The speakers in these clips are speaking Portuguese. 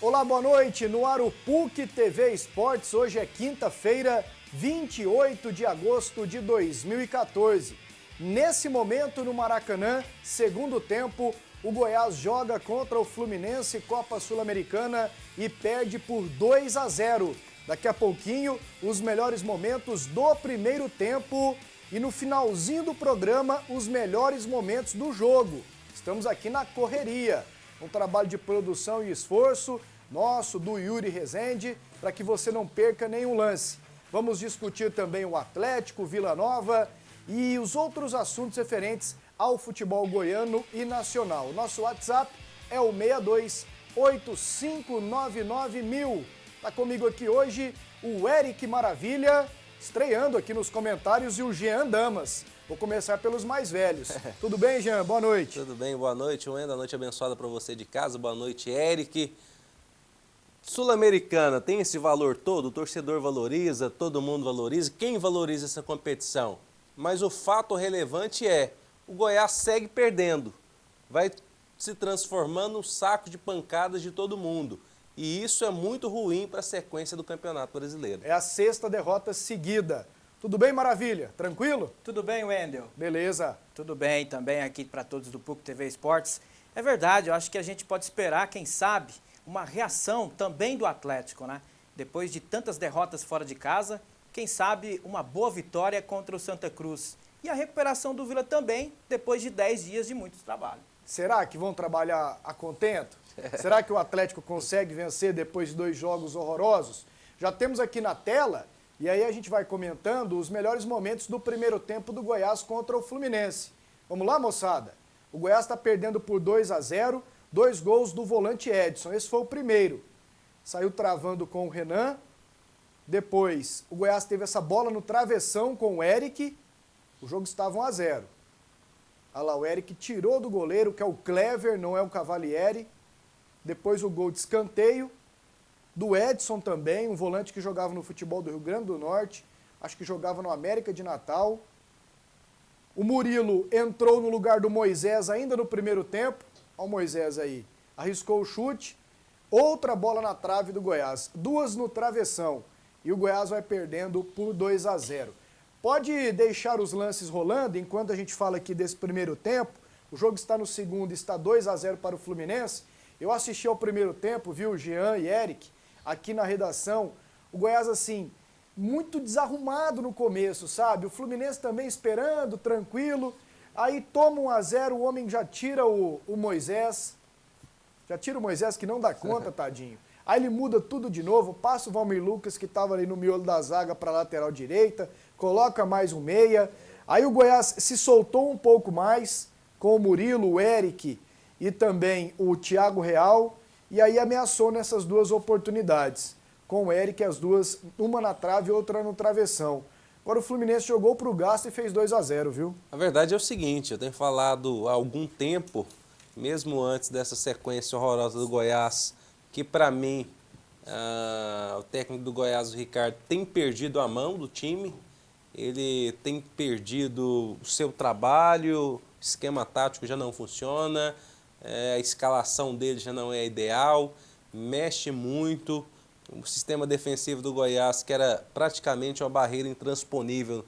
Olá, boa noite. No ar o PUC TV Esportes. Hoje é quinta-feira, 28 de agosto de 2014. Nesse momento no Maracanã, segundo tempo, o Goiás joga contra o Fluminense Copa Sul-Americana e perde por 2-0. Daqui a pouquinho, os melhores momentos do primeiro tempo e no finalzinho do programa, os melhores momentos do jogo. Estamos aqui na correria. Um trabalho de produção e esforço nosso, do Yuri Rezende, para que você não perca nenhum lance. Vamos discutir também o Atlético, Vila Nova e os outros assuntos referentes ao futebol goiano e nacional. Nosso WhatsApp é o 6285991000. Está comigo aqui hoje o Eric Maravilha, estreando aqui nos comentários, e o Jean Damas. Vou começar pelos mais velhos. Tudo bem, Jean? Boa noite. Tudo bem, boa noite, Wendel. Noite abençoada para você de casa. Boa noite, Eric. Sul-Americana tem esse valor todo? O torcedor valoriza, todo mundo valoriza. Quem valoriza essa competição? Mas o fato relevante é, o Goiás segue perdendo. Vai se transformando num saco de pancadas de todo mundo. E isso é muito ruim para a sequência do Campeonato Brasileiro. É a sexta derrota seguida. Tudo bem, Maravilha? Tranquilo? Tudo bem, Wendel? Beleza. Tudo bem também aqui para todos do PUC TV Esportes. É verdade, eu acho que a gente pode esperar, quem sabe, uma reação também do Atlético, né? Depois de tantas derrotas fora de casa, quem sabe uma boa vitória contra o Santa Cruz. E a recuperação do Vila também, depois de 10 dias de muito trabalho. Será que vão trabalhar a contento? Será que o Atlético consegue vencer depois de 2 jogos horrorosos? Já temos aqui na tela, e aí a gente vai comentando os melhores momentos do primeiro tempo do Goiás contra o Fluminense. Vamos lá, moçada? O Goiás está perdendo por 2-0, 2 gols do volante Edson. Esse foi o primeiro. Saiu travando com o Renan. Depois, o Goiás teve essa bola no travessão com o Eric. O jogo estava 1-0. Olha lá, o Eric tirou do goleiro, que é o Clever, não é o Cavalieri. Depois o gol de escanteio. Do Edson também, um volante que jogava no futebol do Rio Grande do Norte. Acho que jogava no América de Natal. O Murilo entrou no lugar do Moisés ainda no primeiro tempo. Olha o Moisés aí. Arriscou o chute. Outra bola na trave do Goiás. 2 no travessão. E o Goiás vai perdendo por 2-0. Pode deixar os lances rolando enquanto a gente fala aqui desse primeiro tempo. O jogo está no segundo, está 2-0 para o Fluminense. Eu assisti ao primeiro tempo, viu, Jean e Eric, aqui na redação. O Goiás, assim, muito desarrumado no começo, sabe? O Fluminense também esperando, tranquilo. Aí toma 1-0, o homem já tira o Moisés. Já tira o Moisés, que não dá conta, tadinho. Aí ele muda tudo de novo, passa o Valmir Lucas, que estava ali no miolo da zaga, para a lateral direita, coloca mais um meia. Aí o Goiás se soltou um pouco mais, com o Murilo, o Eric e também o Thiago Real, e aí ameaçou nessas 2 oportunidades. Com o Eric, as duas, uma na trave e outra no travessão. Agora o Fluminense jogou pro gasto e fez 2-0, viu? A verdade é o seguinte, eu tenho falado há algum tempo, mesmo antes dessa sequência horrorosa do Goiás, que para mim, o técnico do Goiás, o Ricardo, tem perdido a mão do time, ele tem perdido o seu trabalho, o esquema tático já não funciona, a escalação dele já não é ideal, mexe muito. O sistema defensivo do Goiás, que era praticamente uma barreira intransponível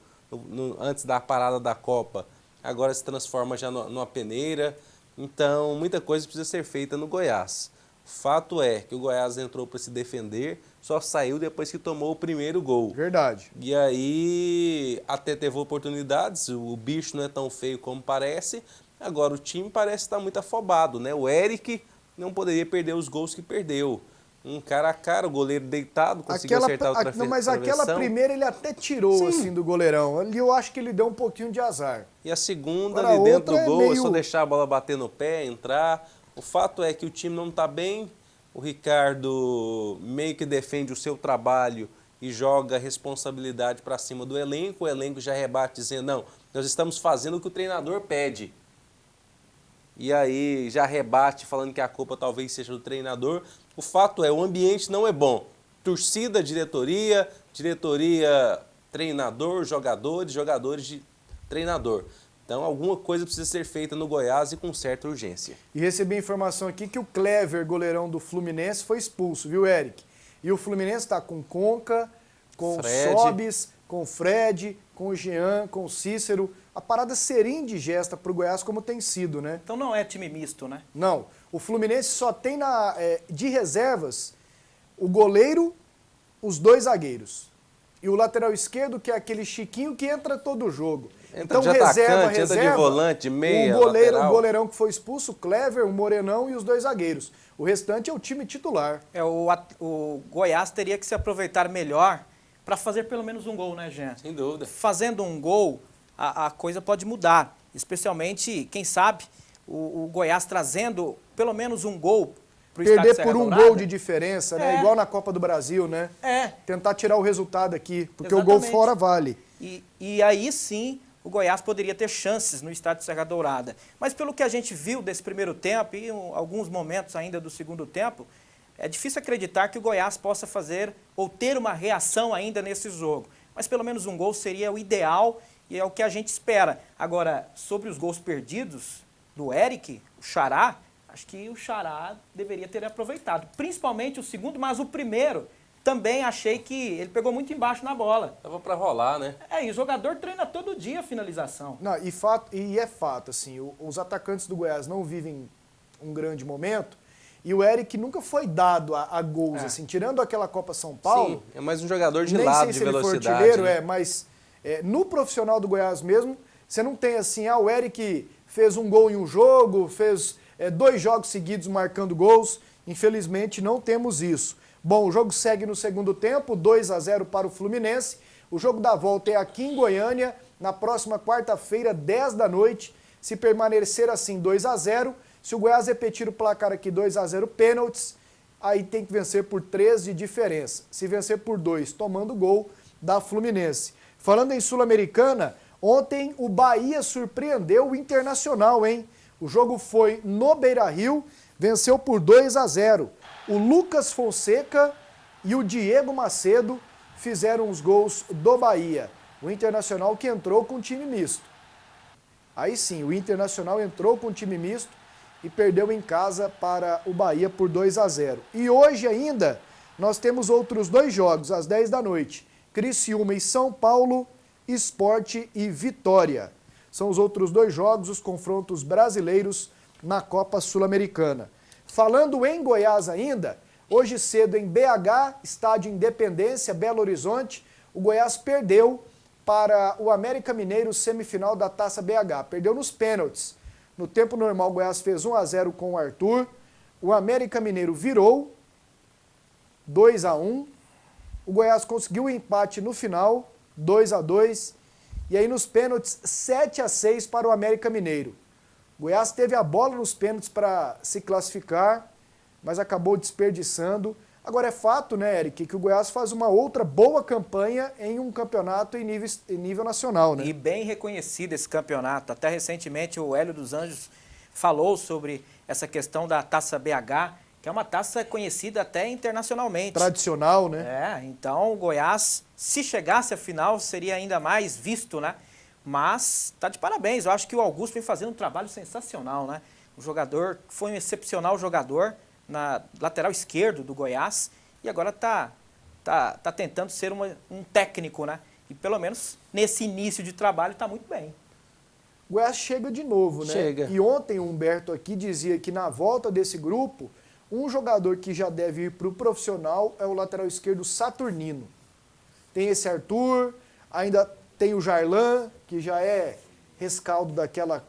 antes da parada da Copa, agora se transforma já numa peneira. Então, muita coisa precisa ser feita no Goiás. O fato é que o Goiás entrou para se defender, só saiu depois que tomou o primeiro gol. Verdade. E aí, até teve oportunidades, o bicho não é tão feio como parece. Agora, o time parece estar muito afobado, né? O Eric não poderia perder os gols que perdeu. Um cara a cara, o goleiro deitado, conseguiu acertar o travessão. Mas aquela primeira ele até tirou, sim, assim, do goleirão. Ali eu acho que ele deu um pouquinho de azar. E a segunda, agora, ali dentro do gol, é só deixar a bola bater no pé, entrar. O fato é que o time não está bem. O Ricardo meio que defende o seu trabalho e joga a responsabilidade para cima do elenco. O elenco já rebate dizendo, não, nós estamos fazendo o que o treinador pede. E aí já rebate falando que a culpa talvez seja do treinador. O fato é, o ambiente não é bom. Torcida, diretoria, treinador, jogadores, treinador. Então, alguma coisa precisa ser feita no Goiás e com certa urgência. E recebi a informação aqui que o Clever, goleirão do Fluminense, foi expulso, viu, Eric? E o Fluminense está com Conca, com Fred. Sobis, com Fred, com o Jean, com o Cícero. A parada seria indigesta para o Goiás como tem sido, né? Então não é time misto, né? Não. O Fluminense só tem de reservas o goleiro, os dois zagueiros. E o lateral esquerdo, que é aquele Chiquinho que entra todo jogo. Entra de atacante, entra de volante, de meia, lateral. O goleirão que foi expulso, o Clever, o Morenão e os dois zagueiros. O restante é o time titular. O Goiás teria que se aproveitar melhor para fazer pelo menos um gol, né, Jean? Sem dúvida. Fazendo um gol, a coisa pode mudar. Especialmente, quem sabe, o Goiás trazendo pelo menos um gol pro estádio Perder Serra por um Dourada. gol de diferença, né? Igual na Copa do Brasil, né? Tentar tirar o resultado aqui, porque Exatamente. o gol fora vale. E aí sim, o Goiás poderia ter chances no estádio Serra Dourada. Mas pelo que a gente viu desse primeiro tempo e alguns momentos ainda do segundo tempo, é difícil acreditar que o Goiás possa fazer ou ter uma reação ainda nesse jogo. Mas pelo menos um gol seria o ideal e é o que a gente espera. Agora, sobre os gols perdidos do Eric, o Xará, acho que o Xará deveria ter aproveitado. Principalmente o segundo, mas o primeiro também achei que ele pegou muito embaixo na bola. Tava para rolar, né? E o jogador treina todo dia a finalização. Não, e é fato, assim, os atacantes do Goiás não vivem um grande momento e o Eric nunca foi dado a gols, assim, tirando aquela Copa São Paulo. Sim, é mais um jogador de nem lado, sei de se ele for velocidade. artilheiro, né? mas no profissional do Goiás mesmo, você não tem assim, o Eric fez um gol em um jogo, fez 2 jogos seguidos marcando gols. Infelizmente não temos isso. Bom, o jogo segue no segundo tempo, 2-0 para o Fluminense. O jogo da volta é aqui em Goiânia, na próxima quarta-feira, 10 da noite. Se permanecer assim, 2-0. Se o Goiás repetir o placar aqui, 2-0 pênaltis, aí tem que vencer por 3 de diferença. Se vencer por 2, tomando gol da Fluminense. Falando em Sul-Americana, ontem o Bahia surpreendeu o Internacional, hein? O jogo foi no Beira-Rio, venceu por 2-0. O Lucas Fonseca e o Diego Macedo fizeram os gols do Bahia. O Internacional que entrou com time misto. Aí sim, o Internacional entrou com time misto e perdeu em casa para o Bahia por 2-0. E hoje ainda nós temos outros 2 jogos, às 10 da noite. Criciúma e São Paulo, Sport e Vitória. São os outros 2 jogos, os confrontos brasileiros na Copa Sul-Americana. Falando em Goiás ainda, hoje cedo em BH, Estádio Independência, Belo Horizonte, o Goiás perdeu para o América Mineiro semifinal da Taça BH. Perdeu nos pênaltis. No tempo normal, o Goiás fez 1-0 com o Arthur. O América Mineiro virou 2-1. O Goiás conseguiu o empate no final, 2-2. E aí nos pênaltis, 7-6 para o América Mineiro. O Goiás teve a bola nos pênaltis para se classificar, mas acabou desperdiçando. Agora é fato, né, Eric, que o Goiás faz uma outra boa campanha em um campeonato em nível nacional, né? E bem reconhecido esse campeonato. Até recentemente o Hélio dos Anjos falou sobre essa questão da Taça BH, que é uma taça conhecida até internacionalmente. Tradicional, né? Então o Goiás, se chegasse à final, seria ainda mais visto, né? Mas tá de parabéns, eu acho que o Augusto vem fazendo um trabalho sensacional, né? O jogador foi um excepcional jogador na lateral esquerdo do Goiás e agora tá tentando ser um técnico, né? E pelo menos nesse início de trabalho tá muito bem. O Goiás chega de novo, né? Chega. E ontem o Humberto aqui dizia que na volta desse grupo, um jogador que já deve ir para o profissional é o lateral esquerdo Saturnino. Tem esse Arthur, ainda tem o Jarlan, que já é rescaldo daquela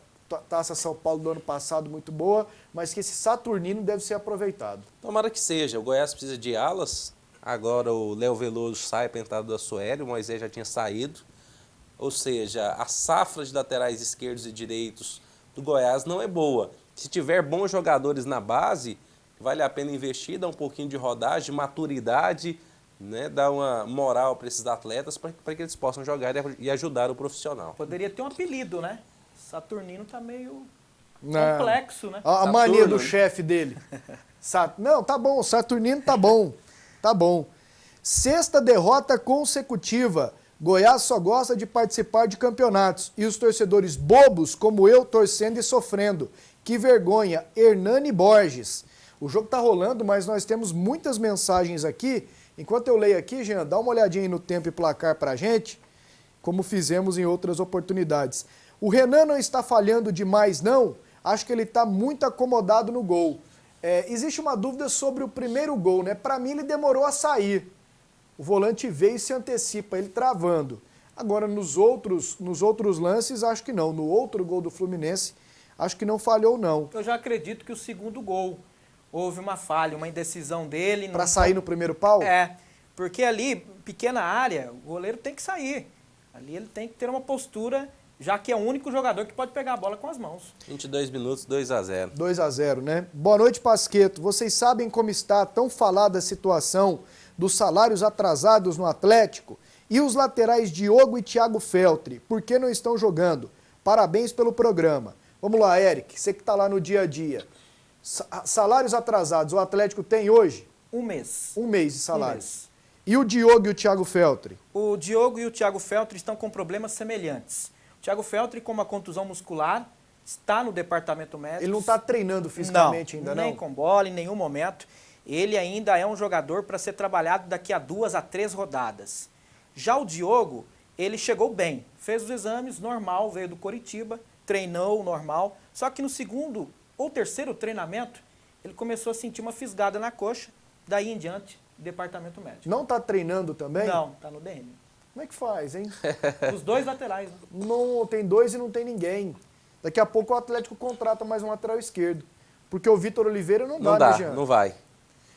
Taça São Paulo do ano passado muito boa, mas que esse Saturnino deve ser aproveitado. Tomara que seja. O Goiás precisa de alas. Agora o Léo Veloso sai para a entrada do Assuero, o Moisés já tinha saído. Ou seja, a safra de laterais esquerdos e direitos do Goiás não é boa. Se tiver bons jogadores na base, vale a pena investir, dar um pouquinho de rodagem, de maturidade, né, dar uma moral para esses atletas para que eles possam jogar e ajudar o profissional. Poderia ter um apelido, né? Saturnino tá meio Não. complexo, né? A mania do chefe dele. Não, tá bom, Saturnino tá bom. Tá bom. 6ª derrota consecutiva Goiás só gosta de participar de campeonatos e os torcedores bobos como eu torcendo e sofrendo. Que vergonha, Hernani Borges. O jogo tá rolando, mas nós temos muitas mensagens aqui. Enquanto eu leio aqui, Jean, dá uma olhadinha aí no tempo e placar pra gente, como fizemos em outras oportunidades. O Renan não está falhando demais, não. Acho que ele está muito acomodado no gol. Existe uma dúvida sobre o primeiro gol, né? Para mim, ele demorou a sair. O volante veio e se antecipa, ele travando. Agora, nos outros lances, acho que não. No outro gol do Fluminense, acho que não falhou, não. Eu já acredito que o segundo gol houve uma falha, uma indecisão dele. Para sair no primeiro pau? Porque ali, pequena área, o goleiro tem que sair. Ali ele tem que ter uma postura, já que é o único jogador que pode pegar a bola com as mãos. 22 minutos, 2-0. 2-0, né? Boa noite, Pasqueto. Vocês sabem como está a tão falada situação dos salários atrasados no Atlético? E os laterais Diogo e Thiago Feltri, por que não estão jogando? Parabéns pelo programa. Vamos lá, Eric, você que está lá no dia a dia. Salários atrasados, o Atlético tem hoje? Um mês. Um mês de salários. Um mês. E o Diogo e o Thiago Feltri? O Diogo e o Thiago Feltri estão com problemas semelhantes. O Thiago Feltri, com uma contusão muscular, está no departamento médico. Ele não está treinando fisicamente ainda, não? Nem com bola, em nenhum momento. Ele ainda é um jogador para ser trabalhado daqui a 2 a 3 rodadas. Já o Diogo, ele chegou bem, fez os exames, normal, veio do Coritiba, treinou normal, só que no segundo ou terceiro treinamento, ele começou a sentir uma fisgada na coxa, daí em diante, departamento médico. Não está treinando também? Não, está no DM. Como é que faz, hein? Os dois laterais. Né? Não, tem dois e não tem ninguém. Daqui a pouco o Atlético contrata mais um lateral esquerdo. Porque o Vitor Oliveira não dá, né, Jean? Não vai.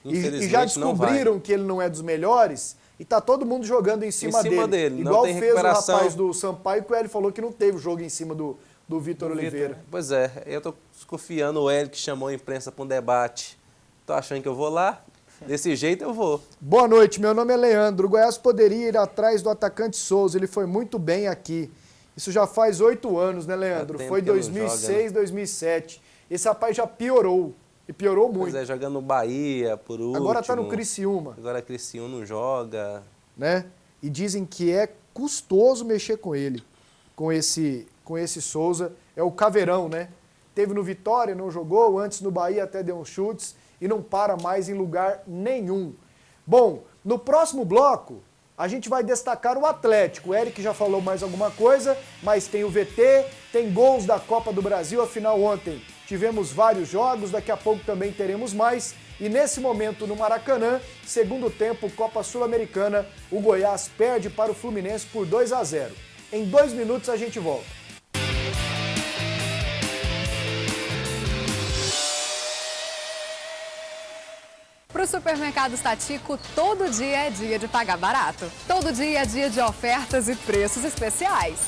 E já descobriram que ele não é dos melhores e tá todo mundo jogando em cima dele. Igual fez o rapaz do Sampaio, que o Hélio falou que não teve jogo em cima do Vitor Oliveira. Né? Pois é, eu tô desconfiando o Hélio que chamou a imprensa para um debate. Tô achando que eu vou lá? Desse jeito eu vou. Boa noite, meu nome é Leandro. O Goiás poderia ir atrás do atacante Souza, ele foi muito bem aqui. Isso já faz 8 anos, né, Leandro? Foi 2006, 2007. Esse rapaz já piorou. E piorou muito. Pois é, jogando no Bahia, por último. Agora tá no Criciúma. Agora Criciúma não joga. Né? E dizem que é custoso mexer com ele, com esse Souza. É o Caveirão, né? Teve no Vitória, não jogou, antes no Bahia até deu uns chutes e não para mais em lugar nenhum. Bom, no próximo bloco, a gente vai destacar o Atlético. O Eric já falou mais alguma coisa, mas tem o VT, tem gols da Copa do Brasil, afinal ontem tivemos vários jogos, daqui a pouco também teremos mais. E nesse momento no Maracanã, segundo tempo, Copa Sul-Americana, o Goiás perde para o Fluminense por 2-0. Em 2 minutos a gente volta. Para o Supermercados Tatico, todo dia é dia de pagar barato. Todo dia é dia de ofertas e preços especiais.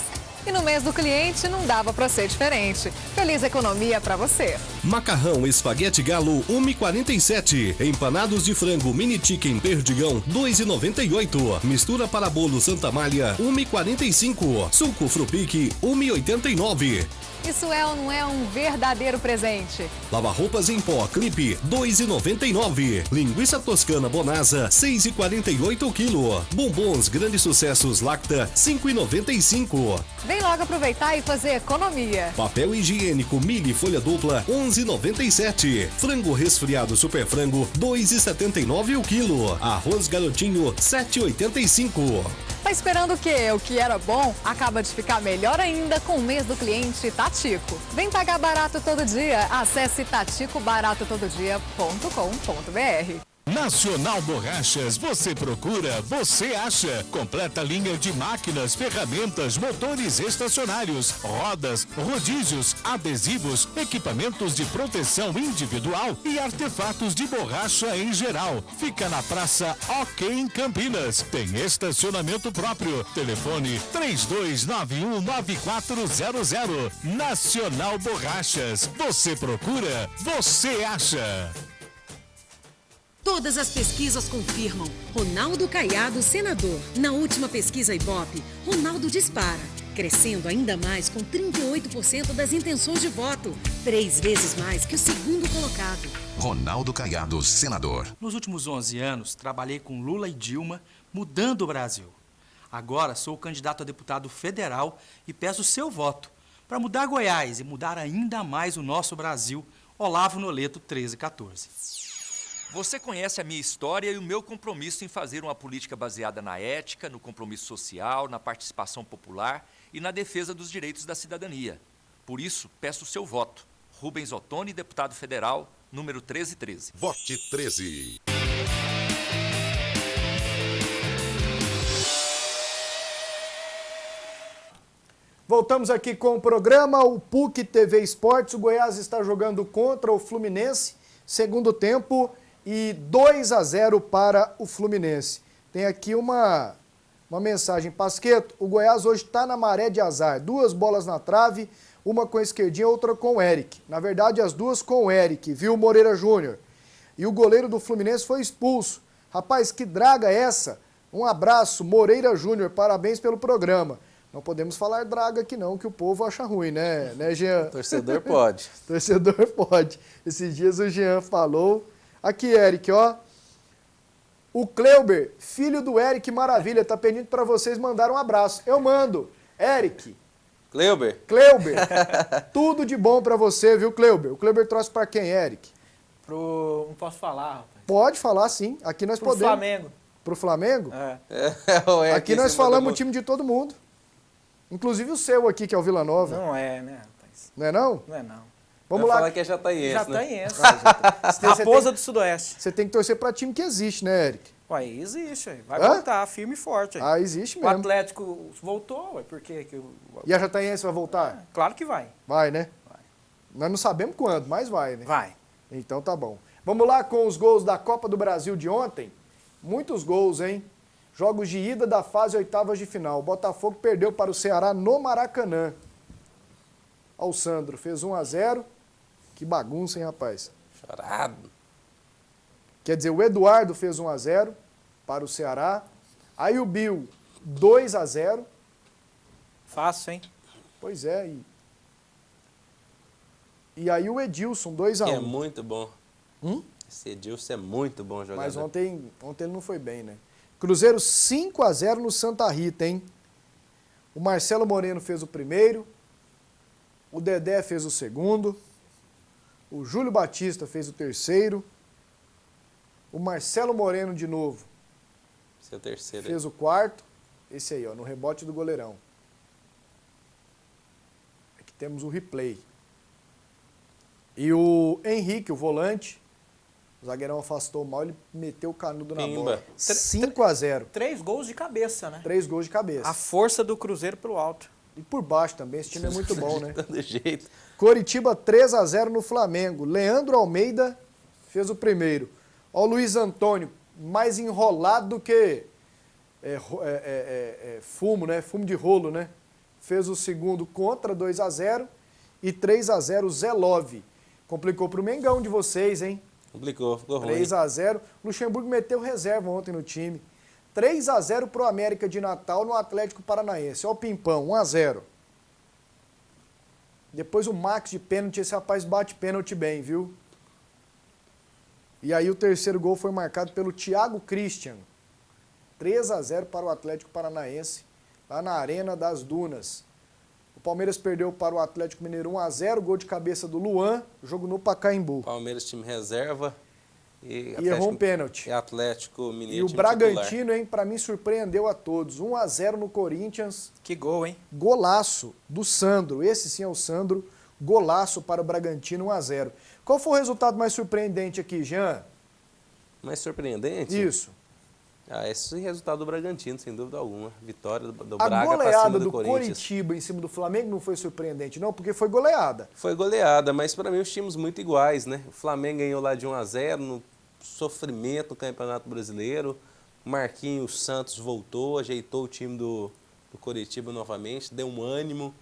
E no mês do cliente não dava para ser diferente. Feliz economia para você. Macarrão espaguete galo 1,47. Empanados de frango mini chicken perdigão 2,98. Mistura para bolo Santa Malha 1,45. Suco Frupique 1,89. Isso é ou não é um verdadeiro presente? Lava-roupas em pó Clipe 2,99. Linguiça toscana Bonasa 6,48 o quilo. Bombons grandes sucessos Lacta 5,95. Vem logo aproveitar e fazer economia. Papel higiênico Mili folha dupla 11,97. Frango resfriado Super Frango 2,79 o quilo. Arroz Garotinho 7,85. Tá esperando o quê? O que era bom acaba de ficar melhor ainda com o mês do cliente Tatico. Vem pagar barato todo dia. Acesse taticobaratotododia.com.br. Nacional Borrachas, você procura, você acha. Completa linha de máquinas, ferramentas, motores estacionários, rodas, rodízios, adesivos, equipamentos de proteção individual e artefatos de borracha em geral. Fica na Praça OK em Campinas. Tem estacionamento próprio. Telefone 3291-9400. Nacional Borrachas, você procura, você acha. Todas as pesquisas confirmam. Ronaldo Caiado, senador. Na última pesquisa Ibope, Ronaldo dispara, crescendo ainda mais com 38% das intenções de voto, 3 vezes mais que o segundo colocado. Ronaldo Caiado, senador. Nos últimos 11 anos, trabalhei com Lula e Dilma, mudando o Brasil. Agora sou candidato a deputado federal e peço o seu voto para mudar Goiás e mudar ainda mais o nosso Brasil. Olavo Noleto, 1314. Você conhece a minha história e o meu compromisso em fazer uma política baseada na ética, no compromisso social, na participação popular e na defesa dos direitos da cidadania. Por isso, peço o seu voto. Rubens Ottoni, deputado federal, número 1313. Vote 13. Voltamos aqui com o programa, o PUC TV Esportes. O Goiás está jogando contra o Fluminense, segundo tempo, e 2-0 para o Fluminense. Tem aqui uma mensagem. Pasqueto, o Goiás hoje está na maré de azar. 2 bolas na trave, uma com a esquerdinha, outra com o Eric. Na verdade, as 2 com o Eric, viu, Moreira Júnior? E o goleiro do Fluminense foi expulso. Rapaz, que draga essa? Um abraço, Moreira Júnior, parabéns pelo programa. Não podemos falar draga aqui não, que o povo acha ruim, né, Jean? Torcedor pode. Torcedor pode. Esses dias o Jean falou. Aqui, Eric, ó. O Cleuber, filho do Eric Maravilha, tá pedindo para vocês mandar um abraço. Eu mando. Eric. Cleuber, tudo de bom para você, viu, Cleuber? O Cleuber trouxe para quem, Eric? Não posso falar, rapaz. Pode falar, sim. Aqui nós podemos. Pro Flamengo. Pro Flamengo? É. Aqui nós falamos o time de todo mundo. Inclusive o seu aqui, que é o Vila Nova. Não é, né, rapaz? Não é não? Não é não. Vamos lá. falar que é jataiense, Jataiense. né? Raposa do Sudoeste. Você tem que torcer para time que existe, né, Eric? Ué, existe. Vai voltar firme e forte. Ah, existe O mesmo. Atlético voltou, ué, por quê? E a Jataiense vai voltar? Claro que vai. Vai, né? Vai. Nós não sabemos quando, mas vai, né? Vai. Então tá bom. Vamos lá com os gols da Copa do Brasil de ontem. Muitos gols, hein? Jogos de ida da fase oitavas de final. O Botafogo perdeu para o Ceará no Maracanã. Ó, o Sandro fez 1-0. Que bagunça, hein, rapaz? Chorado. Quer dizer, o Eduardo fez 1-0 para o Ceará. Aí o Bill, 2-0. Fácil, hein? Pois é. E aí o Edilson, 2-1. Que é muito bom. Esse Edilson é muito bom jogador. Mas ontem ele não foi bem, né? Cruzeiro 5-0 no Santa Rita, hein? O Marcelo Moreno fez o primeiro. O Dedé fez o segundo. O Júlio Batista fez o terceiro. O Marcelo Moreno de novo. Esse é o terceiro. Fez o quarto. Esse aí, ó, no rebote do goleirão. Aqui temos o replay. E o Henrique, o volante, o zagueirão afastou mal, ele meteu o canudo na bola. 5-0. 3 gols de cabeça, né? 3 gols de cabeça. A força do Cruzeiro pelo alto. E por baixo também, esse time é muito bom, né? Do jeito. Coritiba 3-0 no Flamengo. Leandro Almeida fez o primeiro. Ó, o Luiz Antônio, mais enrolado do que fumo, né? Fumo de rolo, né? Fez o segundo contra, 2-0. E 3-0 o Zé Love. Complicou pro Mengão de vocês, hein? Complicou, ficou ruim. 3-0. Luxemburgo meteu reserva ontem no time. 3-0 pro América de Natal no Atlético Paranaense. Ó o Pimpão, 1-0. Depois o Max de pênalti, esse rapaz bate pênalti bem, viu? E aí o terceiro gol foi marcado pelo Thiago Christian. 3-0 para o Atlético Paranaense, lá na Arena das Dunas. O Palmeiras perdeu para o Atlético Mineiro 1-0, gol de cabeça do Luan, jogo no Pacaembu. Palmeiras, time reserva. E errou um pênalti. E Atlético Mineiro, e o Bragantino, hein, pra mim surpreendeu a todos. 1-0 no Corinthians. Que gol, hein? Golaço do Sandro. Esse sim é o Sandro. Golaço para o Bragantino, 1-0. Qual foi o resultado mais surpreendente aqui, Jean? Mais surpreendente? Isso. Esse resultado do Bragantino, sem dúvida alguma. Vitória do A Braga goleada pra cima do Coritiba Corinthians. em cima do Flamengo não foi surpreendente, não, porque foi goleada. Foi goleada, mas para mim os times muito iguais, né? O Flamengo ganhou lá de 1-0 no sofrimento no Campeonato Brasileiro. O Marquinhos Santos voltou, ajeitou o time do Coritiba novamente, deu um ânimo.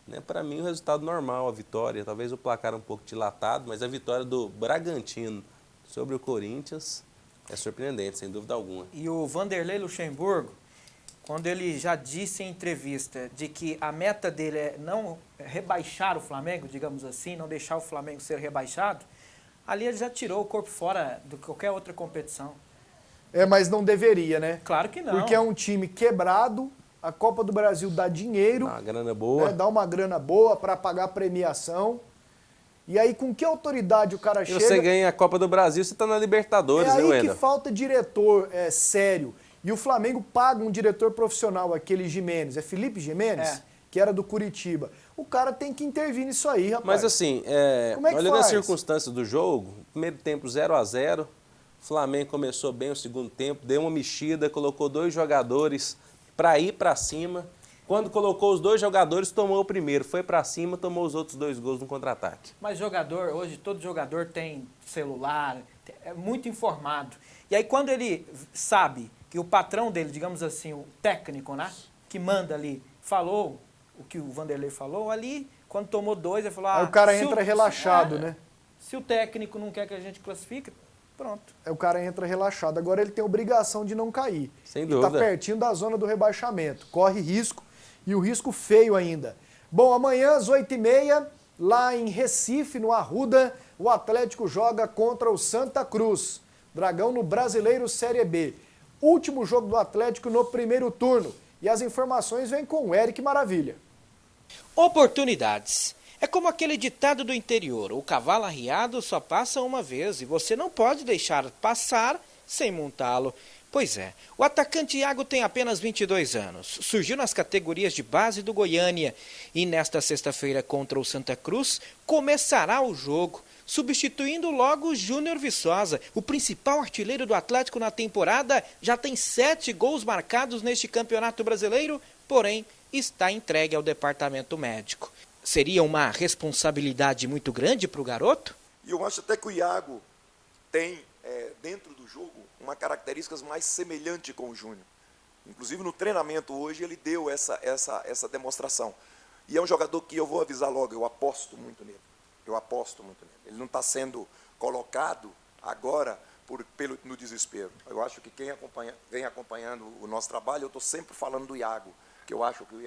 Né? Para mim o resultado normal, a vitória. Talvez o placar um pouco dilatado, mas a vitória do Bragantino sobre o Corinthians é surpreendente, sem dúvida alguma. E o Vanderlei Luxemburgo, quando ele já disse em entrevista de que a meta dele é não rebaixar o Flamengo, digamos assim, não deixar o Flamengo ser rebaixado, ali ele já tirou o corpo fora de qualquer outra competição. Mas não deveria, né? Claro que não. Porque é um time quebrado, A Copa do Brasil dá dinheiro. Dá uma grana boa. Né, dá uma grana boa para pagar a premiação. E aí, com que autoridade o cara chega... Você ganha a Copa do Brasil, você está na Libertadores, né, Wendel? É aí Wendel? que falta diretor sério. E o Flamengo paga um diretor profissional, aquele Gimenez. É Felipe Gimenez? Que era do Curitiba. O cara tem que intervir nisso aí, rapaz. Mas assim, Como é que olhando as faz? circunstâncias do jogo, primeiro tempo 0-0, o Flamengo começou bem o segundo tempo, deu uma mexida, colocou 2 jogadores para ir para cima. Quando colocou os 2 jogadores, tomou o primeiro, foi para cima, tomou os outros 2 gols no contra-ataque. Mas jogador, hoje todo jogador tem celular, é muito informado. E aí quando ele sabe que o patrão dele, digamos assim, o técnico, né, que manda ali, falou o que o Vanderlei falou ali, quando tomou 2, ele falou... Aí o cara entra relaxado, né? Se o técnico não quer que a gente classifique, pronto. O cara entra relaxado. Agora ele tem obrigação de não cair. Sem Ele dúvida. tá pertinho da zona do rebaixamento. Corre risco, e o risco feio ainda. Bom, amanhã às 8h30, lá em Recife, no Arruda, o Atlético joga contra o Santa Cruz. Dragão no Brasileiro Série B. Último jogo do Atlético no primeiro turno. E as informações vêm com o Eric Maravilha. Oportunidades. É como aquele ditado do interior, o cavalo arriado só passa uma vez e você não pode deixar passar sem montá-lo. Pois é, o atacante Iago tem apenas 22 anos, surgiu nas categorias de base do Goiânia e nesta sexta-feira contra o Santa Cruz começará o jogo, substituindo logo o Júnior Viçosa, o principal artilheiro do Atlético na temporada, já tem 7 gols marcados neste Campeonato Brasileiro, porém está entregue ao departamento médico. Seria uma responsabilidade muito grande para o garoto? E eu acho até que o Iago tem, dentro do jogo, uma característica mais semelhante com o Júnior. Inclusive no treinamento hoje ele deu essa demonstração. E é um jogador que eu vou avisar logo, eu aposto muito nele. Eu aposto muito nele. Ele não está sendo colocado agora no desespero. Eu acho que quem vem acompanhando o nosso trabalho, eu estou sempre falando do Iago. Que eu acho que o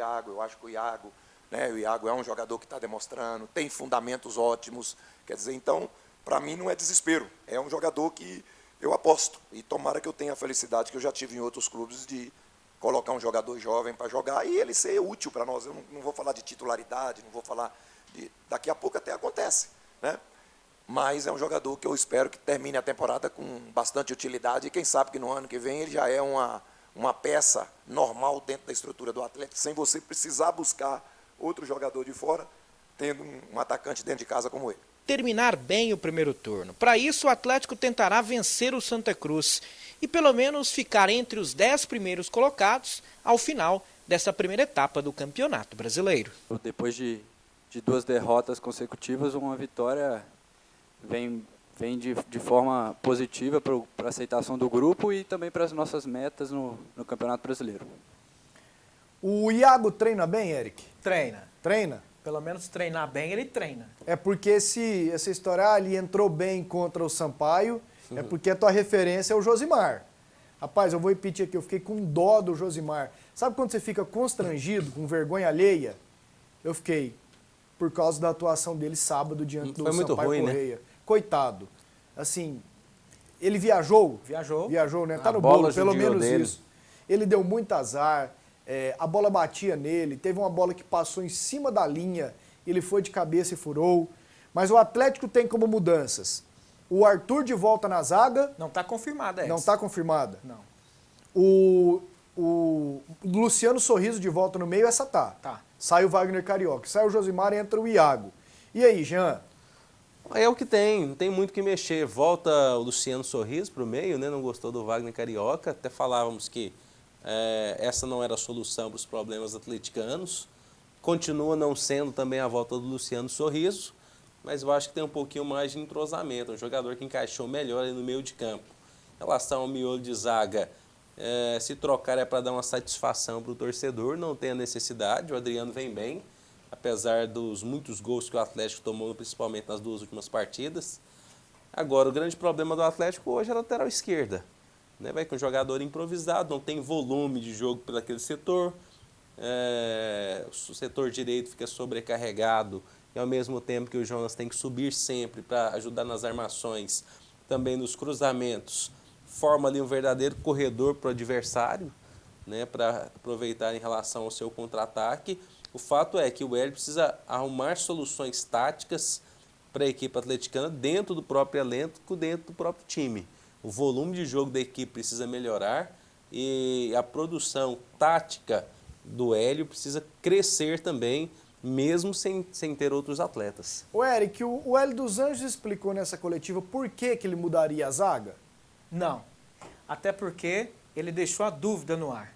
Iago, né, o Iago é um jogador que está demonstrando, tem fundamentos ótimos. Quer dizer, então, para mim não é desespero. É um jogador que eu aposto. E tomara que eu tenha a felicidade que eu já tive em outros clubes de colocar um jogador jovem para jogar e ele ser útil para nós. Eu não vou falar de titularidade, não vou falar de... Daqui a pouco até acontece, né? Mas é um jogador que eu espero que termine a temporada com bastante utilidade e quem sabe que no ano que vem ele já é uma peça normal dentro da estrutura do Atlético, sem você precisar buscar outro jogador de fora, tendo um atacante dentro de casa como ele. Terminar bem o primeiro turno. Para isso, o Atlético tentará vencer o Santa Cruz e pelo menos ficar entre os 10 primeiros colocados ao final dessa primeira etapa do Campeonato Brasileiro. Depois de 2 derrotas consecutivas, uma vitória vem de forma positiva para a aceitação do grupo e também para as nossas metas no Campeonato Brasileiro. O Iago treina bem, Eric? Treina. Treina? Pelo menos treinar bem, ele treina. É porque essa história, ele entrou bem contra o Sampaio, é porque a tua referência é o Josimar. Rapaz, eu vou repetir aqui, eu fiquei com dó do Josimar. Sabe quando você fica constrangido, com vergonha alheia? Eu fiquei, por causa da atuação dele sábado diante do Sampaio Correia. Né? Coitado. Assim, ele viajou? Viajou, né? Tá no bolo, pelo menos isso. Ele deu muito azar. A bola batia nele, teve uma bola que passou em cima da linha, ele foi de cabeça e furou. Mas o Atlético tem como mudanças o Arthur de volta na zaga. Não está confirmada essa. Não está confirmada? Não. O Luciano Sorriso de volta no meio, essa tá. Sai o Wagner Carioca, sai o Josimar, entra o Iago. E aí, Jean? É o que tem, não tem muito o que mexer. Volta o Luciano Sorriso para o meio, né? Não gostou do Wagner Carioca, até falávamos que essa não era a solução para os problemas atleticanos. Continua não sendo também a volta do Luciano Sorriso, mas eu acho que tem um pouquinho mais de entrosamento, um jogador que encaixou melhor ali no meio de campo. Em relação ao miolo de zaga, se trocar é para dar uma satisfação para o torcedor, não tem a necessidade, o Adriano vem bem, apesar dos muitos gols que o Atlético tomou, principalmente nas 2 últimas partidas. Agora, o grande problema do Atlético hoje é a lateral esquerda. Vai com um jogador improvisado, não tem volume de jogo pelo aquele setor, o setor direito fica sobrecarregado e ao mesmo tempo que o Jonas tem que subir sempre para ajudar nas armações, também nos cruzamentos, forma ali um verdadeiro corredor para o adversário. né, para aproveitar em relação ao seu contra-ataque. O fato é que o Hélio precisa arrumar soluções táticas para a equipe atleticana dentro do próprio elenco, dentro do próprio time. O volume de jogo da equipe precisa melhorar e a produção tática do Hélio precisa crescer também, mesmo sem ter outros atletas. O Eric, o Hélio dos Anjos explicou nessa coletiva por que ele mudaria a zaga? Não, até porque ele deixou a dúvida no ar,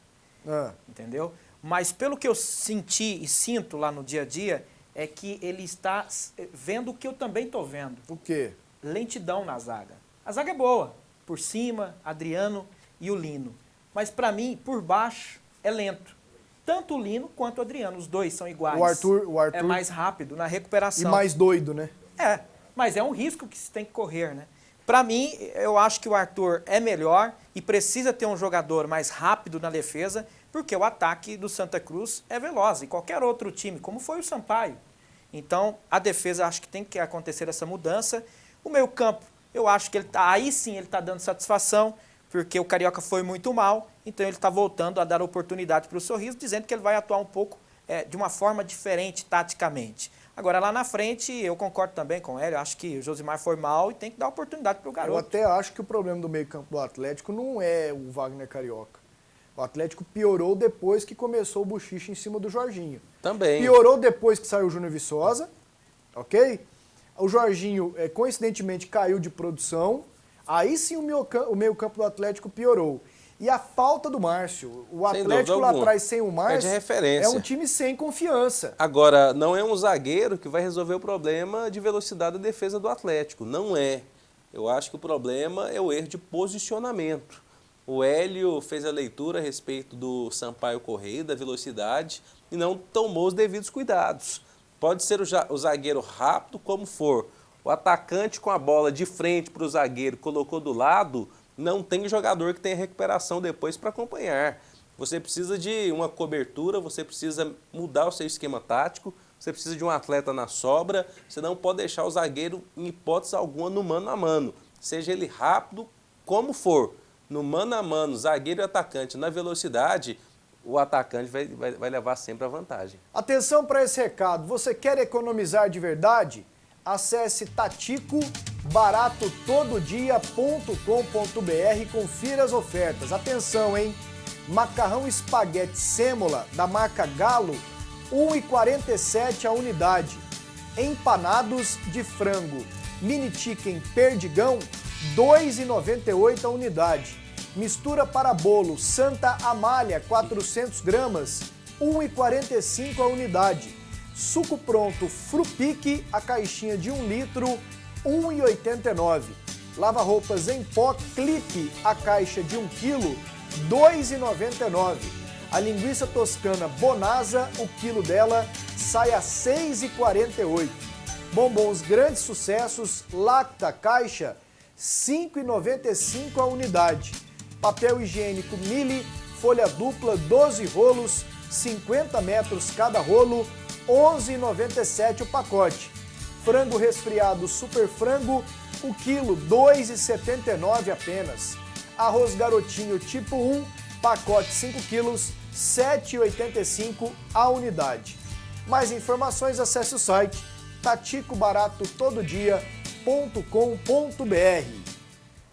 entendeu? Mas pelo que eu senti e sinto lá no dia a dia, é que ele está vendo o que eu também estou vendo. O quê? Lentidão na zaga. A zaga é boa, por cima, Adriano e o Lino. Mas para mim, por baixo, é lento. Tanto o Lino quanto o Adriano, os dois são iguais. O Arthur é mais rápido na recuperação. E mais doido, né? É, mas é um risco que se tem que correr, né? Para mim, eu acho que o Arthur é melhor e precisa ter um jogador mais rápido na defesa, porque o ataque do Santa Cruz é veloz, e qualquer outro time, como foi o Sampaio. Então, a defesa, acho que tem que acontecer essa mudança. O meio-campo, eu acho que aí sim ele está dando satisfação, porque o Carioca foi muito mal, então ele está voltando a dar oportunidade para o Sorriso, dizendo que ele vai atuar um pouco de uma forma diferente taticamente. Agora, lá na frente, eu concordo também com ele, eu acho que o Josimar foi mal e tem que dar oportunidade para o garoto. Eu até acho que o problema do meio-campo do Atlético não é o Wagner Carioca. O Atlético piorou depois que começou o buchiche em cima do Jorginho. Também. Piorou depois que saiu o Júnior Viçosa, ok? O Jorginho, coincidentemente, caiu de produção. Aí sim o meio-campo do Atlético piorou. E a falta do Márcio. O Atlético lá atrás sem o Márcio é um time sem confiança. Agora, não é um zagueiro que vai resolver o problema de velocidade da defesa do Atlético. Não é. Eu acho que o problema é o erro de posicionamento. O Hélio fez a leitura a respeito do Sampaio Correia, da velocidade, e não tomou os devidos cuidados. Pode ser o zagueiro rápido como for. O atacante com a bola de frente para o zagueiro colocou do lado, não tem jogador que tenha recuperação depois para acompanhar. Você precisa de uma cobertura, você precisa mudar o seu esquema tático, você precisa de um atleta na sobra, você não pode deixar o zagueiro, em hipótese alguma, no mano a mano. Seja ele rápido como for. No mano a mano, zagueiro e atacante na velocidade, o atacante vai levar sempre a vantagem. Atenção para esse recado. Você quer economizar de verdade? Acesse taticobaratotododia.com.br e confira as ofertas. Atenção, hein? Macarrão espaguete sêmola da marca Galo, R$ 1,47 a unidade. Empanados de frango mini chicken perdigão, R$ 2,98 a unidade. Mistura para bolo Santa Amália, 400 gramas, R$ 1,45 a unidade. Suco pronto Frupique, a caixinha de 1 litro, R$ 1,89. Lava-roupas em pó Clipe, a caixa de 1 quilo, R$ 2,99. A linguiça toscana Bonasa, o quilo dela sai a R$ 6,48. Bombons Grandes Sucessos, Lacta, caixa, R$ 5,95 a unidade. Papel higiênico Mili, folha dupla, 12 rolos, 50 metros cada rolo, R$ 11,97 o pacote. Frango resfriado Super Frango, o quilo, R$ 2,79 apenas. Arroz Garotinho tipo 1, pacote 5 quilos, R$ 7,85 a unidade. Mais informações, acesse o site taticobaratotododia.com.br.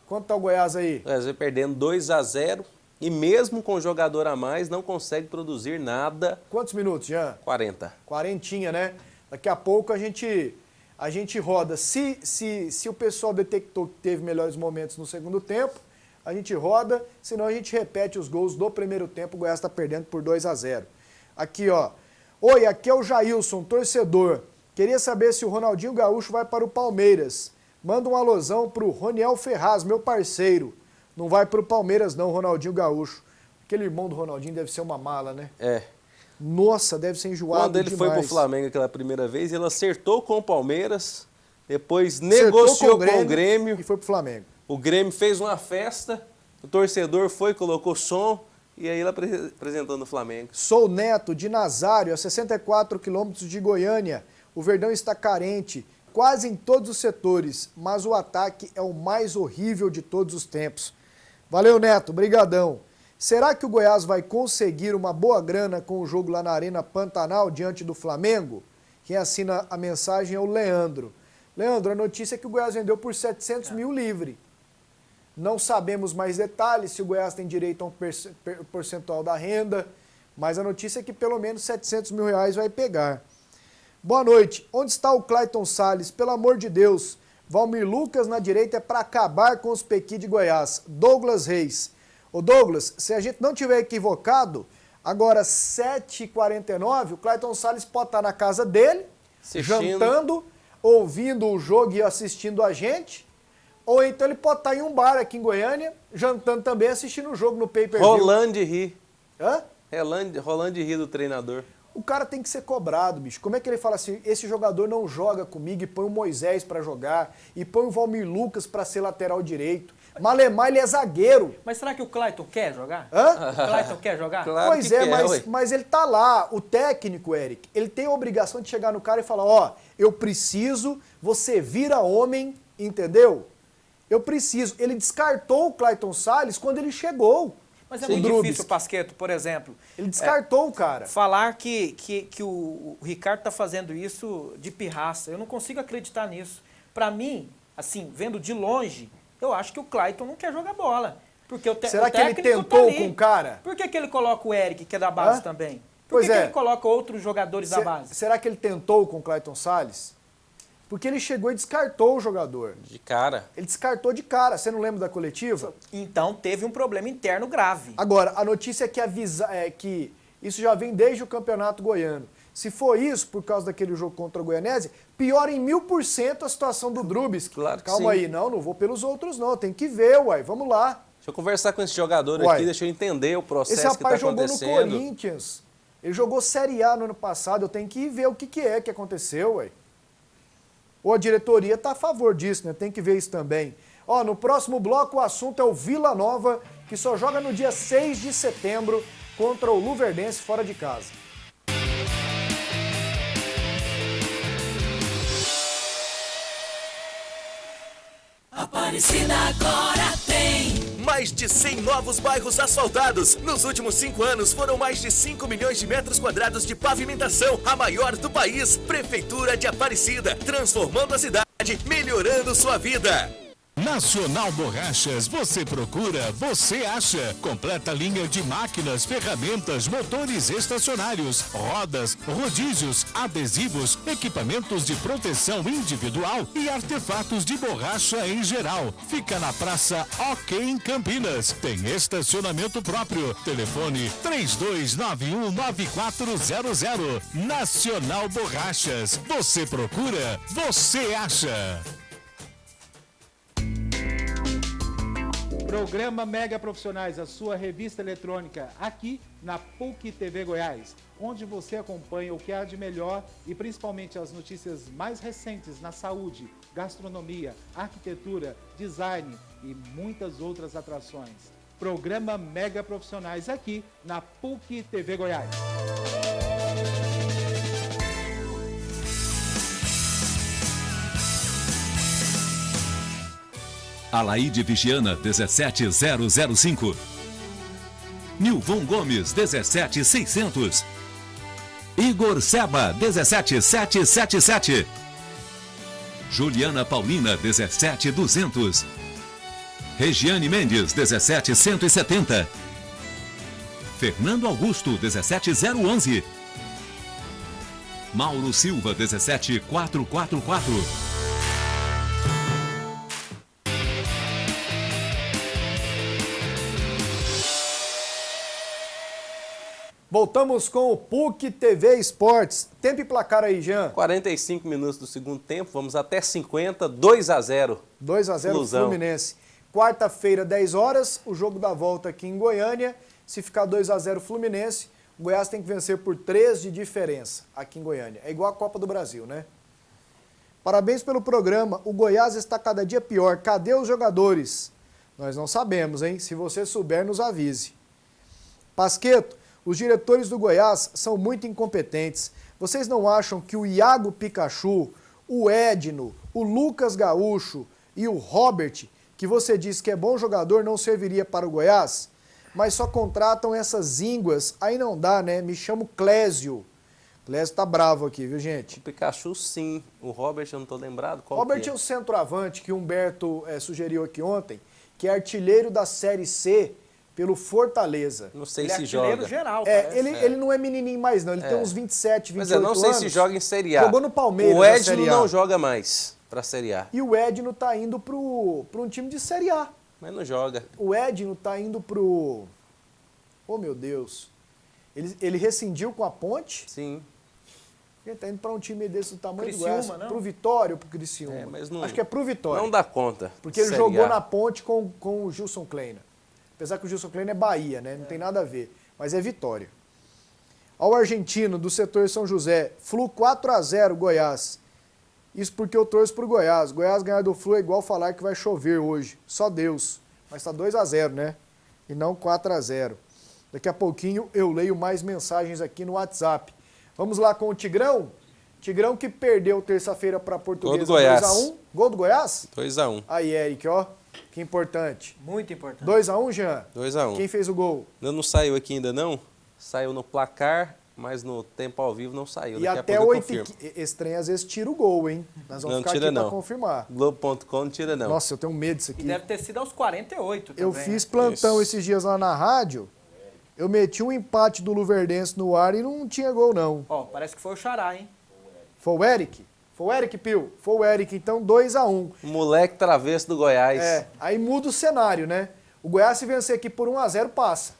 Quanto tá o Goiás aí? O Goiás vai perdendo 2-0 e mesmo com jogador a mais não consegue produzir nada. Quantos minutos, Jean? 40. Quarentinha, né? Daqui a pouco a gente roda. Se o pessoal detectou que teve melhores momentos no segundo tempo, a gente roda, senão a gente repete os gols do primeiro tempo. O Goiás está perdendo por 2-0. Aqui, ó. Oi, aqui é o Jailson, torcedor. Queria saber se o Ronaldinho Gaúcho vai para o Palmeiras. Manda um alôzão pro Roniel Ferraz, meu parceiro. Não vai pro Palmeiras não, Ronaldinho Gaúcho. Aquele irmão do Ronaldinho deve ser uma mala, né? É. Nossa, deve ser enjoado Quando ele demais. foi pro Flamengo aquela primeira vez, ele acertou com o Palmeiras, depois negociou com o Grêmio e foi pro Flamengo. O Grêmio fez uma festa, o torcedor foi, colocou som e aí ele apresentou no Flamengo. Sou neto de Nazário, a 64 quilômetros de Goiânia. O Verdão está carente, quase em todos os setores, mas o ataque é o mais horrível de todos os tempos. Valeu, Neto, brigadão. Será que o Goiás vai conseguir uma boa grana com o jogo lá na Arena Pantanal, diante do Flamengo? Quem assina a mensagem é o Leandro. Leandro, a notícia é que o Goiás vendeu por 700 mil livre. Não sabemos mais detalhes, se o Goiás tem direito a um percentual da renda, mas a notícia é que pelo menos 700 mil reais vai pegar. Boa noite. Onde está o Clayton Salles? Pelo amor de Deus. Valmir Lucas na direita é para acabar com os Pequi de Goiás. Douglas Reis. Ô Douglas, se a gente não tiver equivocado, agora 7h49, o Clayton Salles pode estar na casa dele, jantando, ouvindo o jogo e assistindo a gente, ou então ele pode estar em um bar aqui em Goiânia, jantando também, assistindo o jogo no pay-per-view. Rolando de rir. Hã? Rolando de rir do treinador. O cara tem que ser cobrado, bicho. Como é que ele fala assim, esse jogador não joga comigo e põe o Moisés pra jogar, e põe o Valmir Lucas pra ser lateral direito. Malemar, ele é zagueiro. Mas será que o Clayton quer jogar? Hã? O Clayton quer jogar? Claro pois que é, quer, mas ele tá lá. O técnico, Eric, ele tem a obrigação de chegar no cara e falar, ó, eu preciso, você vira homem, entendeu? Eu preciso. Ele descartou o Clayton Salles quando ele chegou. Mas é muito difícil, Pasquetto, por exemplo. Ele descartou o cara. Falar que o Ricardo tá fazendo isso de pirraça. Eu não consigo acreditar nisso. Pra mim, assim, vendo de longe, eu acho que o Clayton não quer jogar bola. Porque Será que ele tentou com o cara? Por que ele coloca o Eric, que é da base também? Por Pois que é. ele coloca outros jogadores da base? Será que ele tentou com o Clayton Salles? Porque ele chegou e descartou o jogador. De cara. Ele descartou de cara. Você não lembra da coletiva? Então teve um problema interno grave. Agora, a notícia é que isso já vem desde o Campeonato Goiano. Se for isso, por causa daquele jogo contra o Goianese, piora em 1000% a situação do Drubis. Claro que Calma sim. aí, não vou pelos outros não, tem que ver, uai, vamos lá. Deixa eu conversar com esse jogador Uai. aqui, deixa eu entender o processo Esse que está rapaz jogou acontecendo. no Corinthians, ele jogou Série A no ano passado, eu tenho que ir ver o que é que aconteceu, uai. Ou a diretoria está a favor disso, né? Tem que ver isso também. Ó, no próximo bloco o assunto é o Vila Nova, que só joga no dia 6 de setembro contra o Luverdense fora de casa. Aparecida agora tem mais de 100 novos bairros asfaltados. Nos últimos 5 anos foram mais de 5 milhões de metros quadrados de pavimentação, a maior do país. Prefeitura de Aparecida, transformando a cidade, melhorando sua vida. Nacional Borrachas, você procura, você acha. Completa linha de máquinas, ferramentas, motores estacionários, rodas, rodízios, adesivos, equipamentos de proteção individual e artefatos de borracha em geral. Fica na Praça OK em Campinas. Tem estacionamento próprio. Telefone 3291-9400. Nacional Borrachas, você procura, você acha. Programa Mega Profissionais, a sua revista eletrônica, aqui na PUC TV Goiás, onde você acompanha o que há de melhor e principalmente as notícias mais recentes na saúde, gastronomia, arquitetura, design e muitas outras atrações. Programa Mega Profissionais, aqui na PUC TV Goiás. Alaide Vigiana, 17005. Nilvon Gomes, 17600. Igor Seba, 17777. Juliana Paulina, 17200. Regiane Mendes, 17170. Fernando Augusto, 17011. Mauro Silva, 17444. Voltamos com o PUC TV Esportes. Tempo e placar aí, Jean. 45 minutos do segundo tempo, vamos até 50, 2-0. 2-0 Fluminense. Quarta-feira, 10 horas, o jogo da volta aqui em Goiânia. Se ficar 2-0 Fluminense, o Goiás tem que vencer por 3 de diferença aqui em Goiânia. É igual a Copa do Brasil, né? Parabéns pelo programa. O Goiás está cada dia pior. Cadê os jogadores? Nós não sabemos, hein? Se você souber, nos avise. Pasquetto, os diretores do Goiás são muito incompetentes. Vocês não acham que o Iago Pikachu, o Edno, o Lucas Gaúcho e o Robert, que você disse que é bom jogador, não serviria para o Goiás? mas só contratam essas ínguas. Aí não dá, né? Me chamo Clésio. Clésio tá bravo aqui, viu, gente? O Pikachu, sim. O Robert, eu não tô lembrado. Qual Robert que é o centroavante que o Humberto sugeriu aqui ontem, que é artilheiro da Série C pelo Fortaleza. Não sei Ele se é artilheiro joga. geral, Ele não é menininho mais, não. Ele tem uns 27, 28 Mas eu não sei anos. se joga em Série A. Jogou no Palmeiras O na Edno Série A. não joga mais pra Série A. E o Edno tá indo pra um time de Série A. Mas não joga. O Edno tá indo pro... Oh, meu Deus. Ele rescindiu com a Ponte? Sim. Ele tá indo pra um time desse do tamanho Criciúma, do Goiás. não? Pro Vitória ou pro Criciúma? Mas não, Acho que é pro Vitória. Não dá conta. Porque ele Série jogou A. na Ponte com o Gilson Kleina. Apesar que o Gilson Kleina é Bahia, né? Não tem nada a ver. Mas é Vitória. Ao argentino do setor São José. Flu 4-0 Goiás. Isso porque eu torço pro Goiás. Goiás ganhar do Flu é igual falar que vai chover hoje. Só Deus. Mas tá 2-0, né? E não 4-0. Daqui a pouquinho eu leio mais mensagens aqui no WhatsApp. Vamos lá com o Tigrão. Tigrão que perdeu terça-feira para Portuguesa. Gol do Goiás. 2-1. Gol do Goiás? 2-1. Aí, Eric, ó. Que importante. Muito importante. 2-1, Jean? 2-1. Quem fez o gol? Não saiu aqui ainda, não? Saiu no placar, mas no tempo ao vivo não saiu. E Daqui até a pouco eu 8 confirmo. Esse trem às vezes tira o gol, hein? Nós vamos Não ficar tira, aqui não. pra confirmar. Globo.com não tira, não. Nossa, eu tenho medo disso E aqui. deve ter sido aos 48 também. Eu fiz plantão esses dias lá na rádio. Eu meti um empate do Luverdense no ar e não tinha gol, não. Ó, parece que foi o Xará, hein? Foi o Eric? Foi o Eric, Pio? Foi o Eric, então 2-1. Moleque travesso do Goiás. É, aí muda o cenário, né? O Goiás, se vencer aqui por 1-0, passa.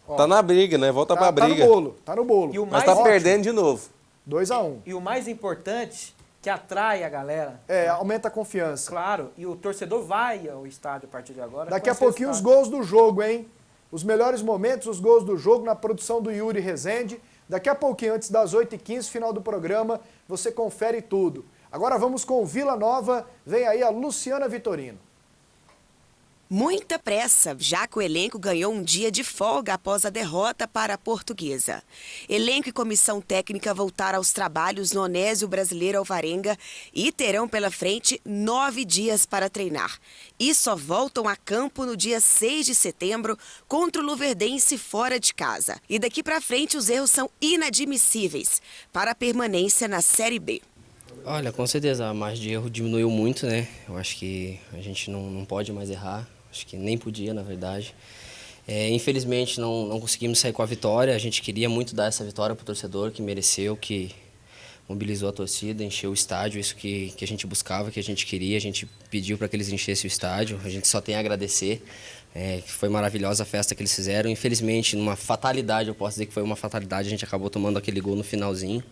Ó, Tá na briga, né? Volta pra briga. Tá no bolo, tá no bolo. E o Mas mais tá perdendo de novo. 2-1. E o mais importante, que atrai a galera. É, aumenta a confiança. Claro, e o torcedor vai ao estádio a partir de agora. Daqui a conhecer o pouquinho os estádio. gols do jogo, hein? Os melhores momentos, os gols do jogo na produção do Yuri Rezende. Daqui a pouquinho, antes das 8h15, final do programa, você confere tudo. Agora vamos com o Vila Nova. Vem aí a Luciana Vitorino. Muita pressa, já que o elenco ganhou um dia de folga após a derrota para a Portuguesa. Elenco e comissão técnica voltaram aos trabalhos no Onésio Brasileiro Alvarenga e terão pela frente 9 dias para treinar. E só voltam a campo no dia 6 de setembro contra o Luverdense fora de casa. E daqui para frente os erros são inadmissíveis para a permanência na Série B. Olha, com certeza a margem de erro diminuiu muito, né? Eu acho que a gente não pode mais errar. Acho que nem podia, na verdade. Infelizmente, não conseguimos sair com a vitória. A gente queria muito dar essa vitória para o torcedor, que mereceu, que mobilizou a torcida, encheu o estádio, isso que a gente buscava, que a gente queria. A gente pediu para que eles enchessem o estádio. A gente só tem a agradecer. Que foi maravilhosa a festa que eles fizeram. Infelizmente, numa fatalidade, eu posso dizer que foi uma fatalidade, a gente acabou tomando aquele gol no finalzinho.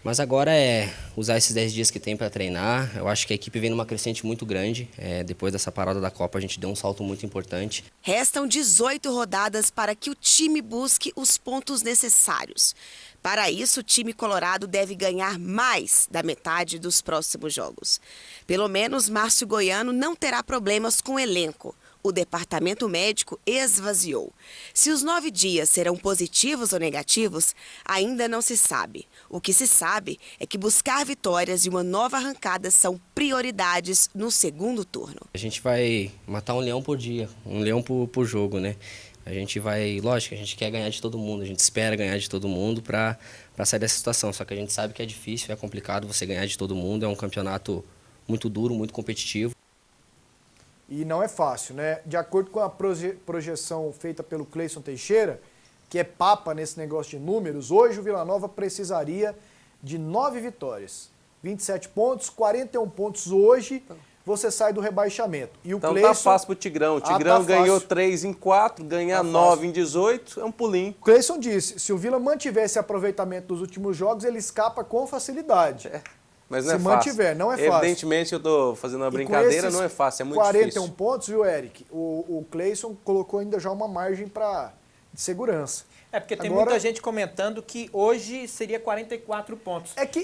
Mas agora é usar esses 10 dias que tem para treinar. Eu acho que a equipe vem numa crescente muito grande. Depois dessa parada da Copa, a gente deu um salto muito importante. Restam 18 rodadas para que o time busque os pontos necessários. Para isso, o time colorado deve ganhar mais da metade dos próximos jogos. Pelo menos, Márcio Goiano não terá problemas com o elenco. O departamento médico esvaziou. Se os 9 dias serão positivos ou negativos, ainda não se sabe. O que se sabe é que buscar vitórias e uma nova arrancada são prioridades no segundo turno. A gente vai matar um leão por dia, um leão por jogo, né? A gente vai, lógico, a gente quer ganhar de todo mundo, a gente espera ganhar de todo mundo para sair dessa situação. Só que a gente sabe que é difícil, é complicado você ganhar de todo mundo, é um campeonato muito duro, muito competitivo. E não é fácil, né? De acordo com a projeção feita pelo Cleison Teixeira, que é papa nesse negócio de números, hoje o Vila Nova precisaria de 9 vitórias. 27 pontos, 41 pontos hoje, você sai do rebaixamento. E o Então Cleison... tá fácil pro Tigrão. O Tigrão ganhou 3 em 4, ganhar 9 em 18, é um pulinho. O Cleison disse, se o Vila mantiver esse aproveitamento dos últimos jogos, ele escapa com facilidade. Mas não é se fácil. mantiver, não é fácil. Evidentemente eu tô fazendo uma brincadeira, não é fácil, é muito 41 difícil. pontos, viu, Eric? O Cleison colocou ainda já uma margem de segurança. É porque tem Agora, muita gente comentando que hoje seria 44 pontos. que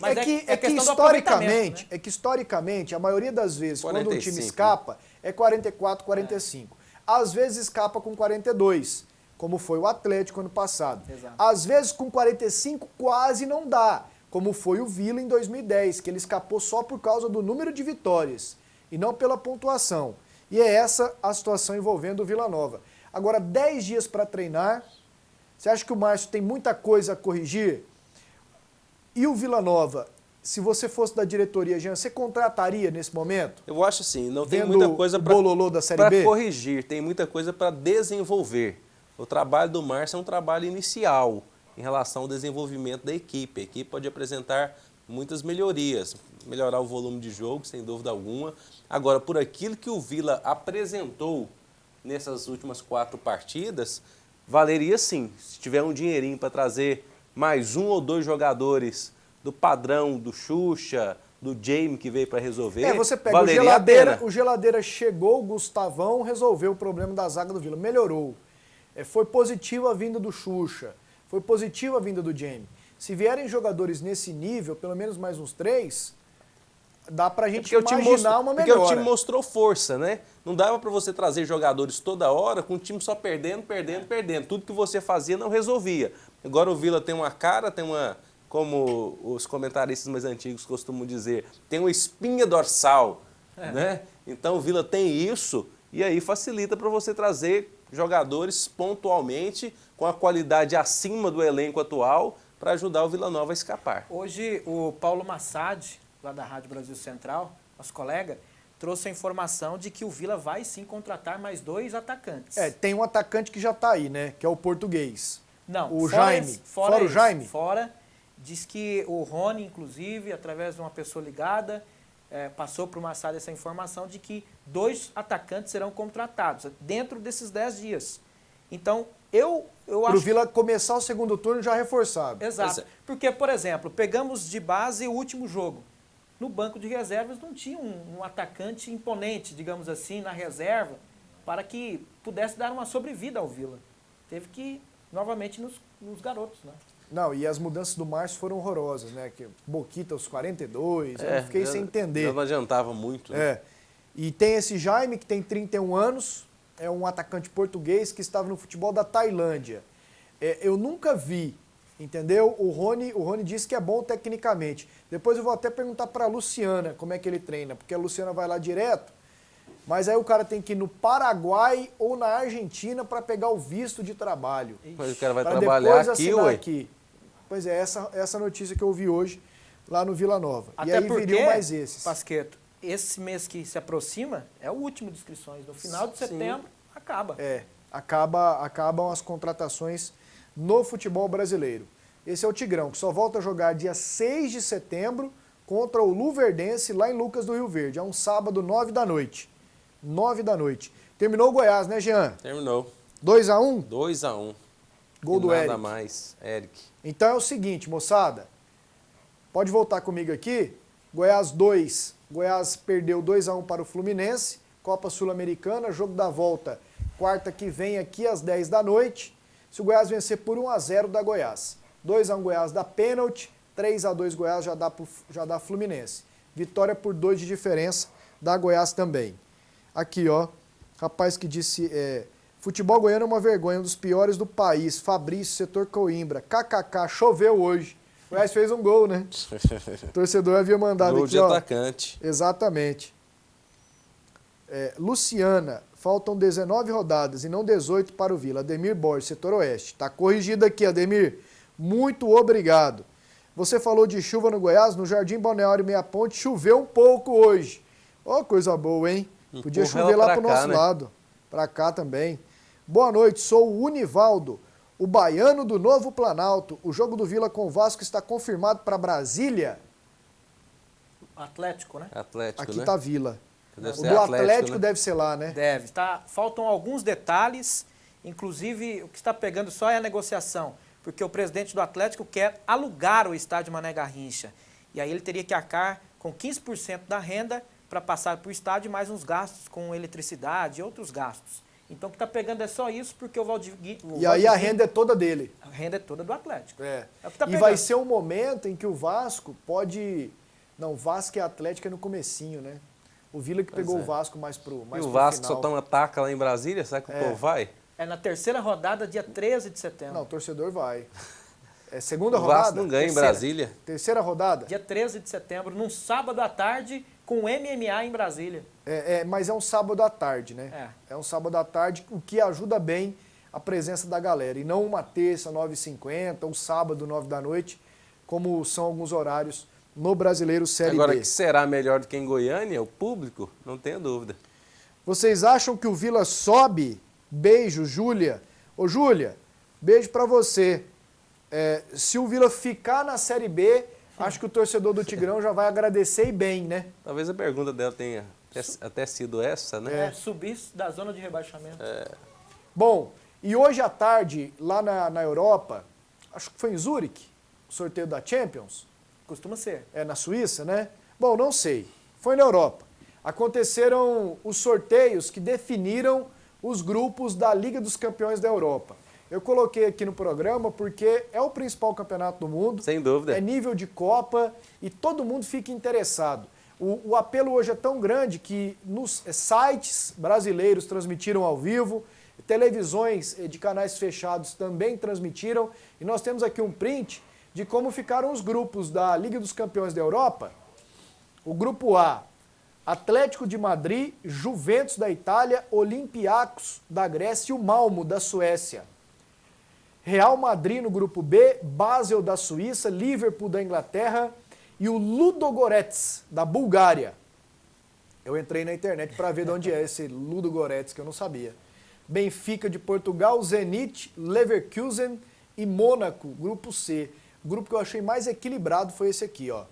historicamente, a maioria das vezes, 45, quando um time escapa, é 44, 45. Às vezes escapa com 42, como foi o Atlético ano passado. Exato. Às vezes com 45 quase não dá, como foi o Vila em 2010, que ele escapou só por causa do número de vitórias e não pela pontuação. E é essa a situação envolvendo o Vila Nova. Agora, 10 dias para treinar. Você acha que o Márcio tem muita coisa a corrigir? E o Vila Nova, se você fosse da diretoria, Jean, você contrataria nesse momento? Eu acho assim, não tem Vendo muita coisa o bololô da Série B? para corrigir, tem muita coisa para desenvolver. O trabalho do Márcio é um trabalho inicial em relação ao desenvolvimento da equipe. A equipe pode apresentar muitas melhorias, melhorar o volume de jogo, sem dúvida alguma. Agora, por aquilo que o Vila apresentou nessas últimas 4 partidas, valeria sim, se tiver um dinheirinho para trazer mais 1 ou 2 jogadores do padrão, do Xuxa, do Jamie que veio para resolver, Você pega o Geladeira chegou, o Gustavão resolveu o problema da zaga do Vila, melhorou. Foi positiva a vinda do Xuxa, foi positiva a vinda do Jamie. Se vierem jogadores nesse nível, pelo menos mais uns 3, dá pra gente imaginar uma melhora. Porque o time mostrou força, né? Não dava para você trazer jogadores toda hora com o time só perdendo. Tudo que você fazia não resolvia. Agora o Vila tem uma cara, tem uma, como os comentaristas mais antigos costumam dizer, tem uma espinha dorsal, né? Então o Vila tem isso e aí facilita para você trazer jogadores pontualmente com a qualidade acima do elenco atual para ajudar o Vila Nova a escapar. Hoje o Paulo Massad, lá da Rádio Brasil Central, nosso colega, trouxe a informação de que o Vila vai sim contratar mais 2 atacantes. Tem um atacante que já está aí, né? Que é o português. Não, o Jaime. Fora o Jaime? Fora. Diz que o Rony, inclusive, através de uma pessoa ligada, passou para o Massad essa informação de que 2 atacantes serão contratados dentro desses 10 dias. Então, eu acho... Para o Vila começar o segundo turno já reforçado. Exato. Porque, por exemplo, pegamos de base o último jogo. No banco de reservas não tinha um atacante imponente, digamos assim, na reserva, para que pudesse dar uma sobrevida ao Vila. Teve que ir novamente nos garotos, né? Não, e as mudanças do Márcio foram horrorosas, né? Que Boquita aos 42, eu fiquei sem entender. Não adiantava muito. Né? E tem esse Jaime, que tem 31 anos, é um atacante português que estava no futebol da Tailândia. Eu nunca vi, entendeu? O Rony disse que é bom tecnicamente. Depois eu vou até perguntar para a Luciana como é que ele treina, porque a Luciana vai lá direto, mas aí o cara tem que ir no Paraguai ou na Argentina para pegar o visto de trabalho. Mas o cara vai trabalhar aqui, ué? Aqui. Pois é, essa notícia que eu ouvi hoje lá no Vila Nova. Até e aí porque, viriam mais esses. Pasqueto, esse mês que se aproxima é o último de inscrições. No final de setembro, acaba. Acabam as contratações no futebol brasileiro. Esse é o Tigrão, que só volta a jogar dia 6 de setembro contra o Luverdense, lá em Lucas do Rio Verde. É um sábado, 9 da noite. 9 da noite. Terminou o Goiás, né, Jean? Terminou. 2-1? 2-1. Gol do Eric. Nada mais, Eric. Então é o seguinte, moçada. Pode voltar comigo aqui. Goiás 2. Goiás perdeu 2-1 para o Fluminense. Copa Sul-Americana, jogo da volta. Quarta que vem aqui às 10 da noite. Se o Goiás vencer por 1-0, dá Goiás. 2-1 Goiás dá pênalti. 3-2 Goiás já dá Fluminense. Vitória por 2 de diferença, dá Goiás também. Aqui, ó. Rapaz que disse... futebol goiano é uma vergonha, um dos piores do país. Fabrício, setor Coimbra. KKK, choveu hoje. O Goiás fez um gol, né? O torcedor havia mandado gol aqui, de atacante. Exatamente. Luciana, faltam 19 rodadas e não 18 para o Vila. Ademir Borges, setor oeste. Tá corrigido aqui, Ademir. Muito obrigado. Você falou de chuva no Goiás, no Jardim Balneário Meia Ponte, choveu um pouco hoje. Ó, coisa boa, hein? Podia chover lá pro nosso lado. Pra cá também. Boa noite, sou o Univaldo, o baiano do Novo Planalto. O jogo do Vila com o Vasco está confirmado para Brasília? Atlético, né? Atlético, aqui né? tá Vila. Deve o do Atlético, né? Deve ser lá, né? Deve. Faltam alguns detalhes, inclusive o que está pegando só é a negociação, porque o presidente do Atlético quer alugar o estádio Mané Garrincha. E aí ele teria que arcar com 15% da renda para passar para o estádio, mais uns gastos com eletricidade e outros gastos. Então o que está pegando é só isso, porque o Valdir... E aí a renda é toda dele. A renda é toda do Atlético. É o que tá e vai ser um momento em que o Vasco pode... Não, Vasco e Atlético é no comecinho, né? O Vila que pegou o Vasco mais pro final. E o Vasco só toma ataca lá em Brasília? Será que o povo vai? É na terceira rodada, dia 13 de setembro. Não, o torcedor vai. É segunda rodada? rodada? O Vasco não ganha em Brasília. Terceira rodada? Dia 13 de setembro, num sábado à tarde, com MMA em Brasília. Mas é um sábado à tarde, né? É um sábado à tarde, o que ajuda bem a presença da galera. E não uma terça, 9h50, ou sábado, 9 da noite, como são alguns horários no Brasileiro Série Agora, B. que será melhor do que em Goiânia, o público, não tenha dúvida. Vocês acham que o Vila sobe? Beijo, Júlia. Ô, Júlia, beijo pra você. Se o Vila ficar na Série B, acho que o torcedor do Tigrão já vai agradecer e bem, né? Talvez a pergunta dela tenha até sido essa, né? Subir da zona de rebaixamento. Bom, e hoje à tarde, lá na Europa, acho que foi em Zurique, o sorteio da Champions. Costuma ser. Na Suíça, né? Bom, não sei. Foi na Europa. Aconteceram os sorteios que definiram os grupos da Liga dos Campeões da Europa. Eu coloquei aqui no programa porque é o principal campeonato do mundo. Sem dúvida. É nível de Copa e todo mundo fica interessado. O apelo hoje é tão grande que nos sites brasileiros transmitiram ao vivo, televisões de canais fechados também transmitiram, e nós temos aqui um print de como ficaram os grupos da Liga dos Campeões da Europa. O grupo A, Atlético de Madrid, Juventus da Itália, Olympiacos da Grécia e o Malmo da Suécia. Real Madrid no grupo B, Basel da Suíça, Liverpool da Inglaterra e o Ludogorets da Bulgária. Eu entrei na internet para ver de onde é esse Ludogorets, que eu não sabia. Benfica de Portugal, Zenit, Leverkusen e Mônaco, grupo C. O grupo que eu achei mais equilibrado foi esse aqui, ó,